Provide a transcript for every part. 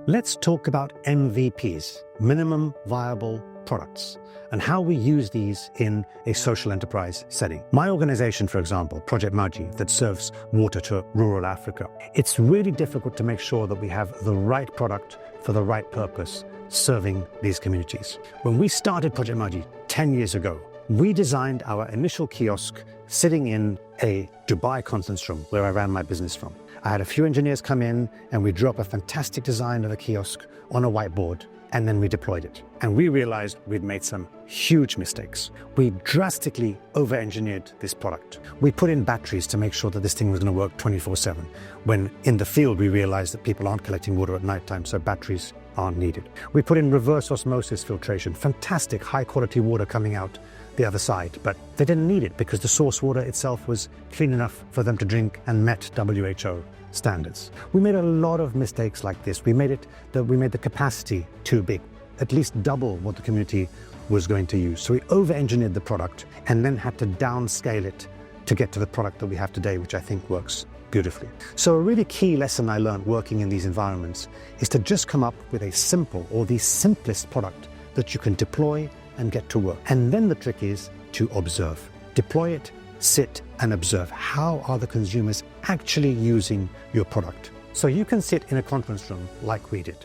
Let's talk about MVPs, minimum viable products, and how we use these in a social enterprise setting. My organization, for example, Project Maji, that serves water to rural Africa, it's really difficult to make sure that we have the right product for the right purpose serving these communities. When we started Project Maji 10 years ago, we designed our initial kiosk sitting in a Dubai conference room where I ran my business from. I had a few engineers come in and we drew up a fantastic design of a kiosk on a whiteboard, and then we deployed it. And we realized we'd made some huge mistakes. We drastically over-engineered this product. We put in batteries to make sure that this thing was going to work 24/7, when in the field we realized that people aren't collecting water at nighttime, so batteries aren't needed. We put in reverse osmosis filtration, fantastic high-quality water coming out the other side, but they didn't need it because the source water itself was clean enough for them to drink and met WHO standards. We made a lot of mistakes like this. We made the capacity too big, at least double what the community was going to use. So we over-engineered the product and then had to downscale it to get to the product that we have today, which I think works beautifully. So a really key lesson I learned working in these environments is to just come up with a simple or the simplest product that you can deploy and get to work. And then the trick is to observe. Deploy it, sit and observe. How are the consumers actually using your product? So you can sit in a conference room like we did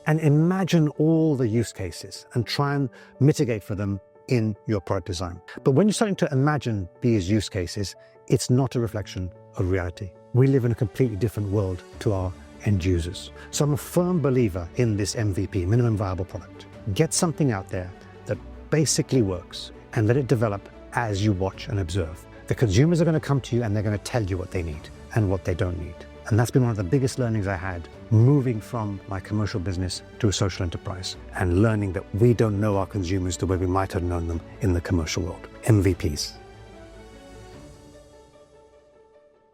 and imagine all the use cases and try and mitigate for them in your product design. But when you're starting to imagine these use cases, it's not a reflection of reality. We live in a completely different world to our end users. So I'm a firm believer in this MVP, minimum viable product. Get something out there that basically works and let it develop as you watch and observe. The consumers are going to come to you and they're going to tell you what they need and what they don't need. And that's been one of the biggest learnings I had moving from my commercial business to a social enterprise and learning that we don't know our consumers the way we might have known them in the commercial world. MVPs.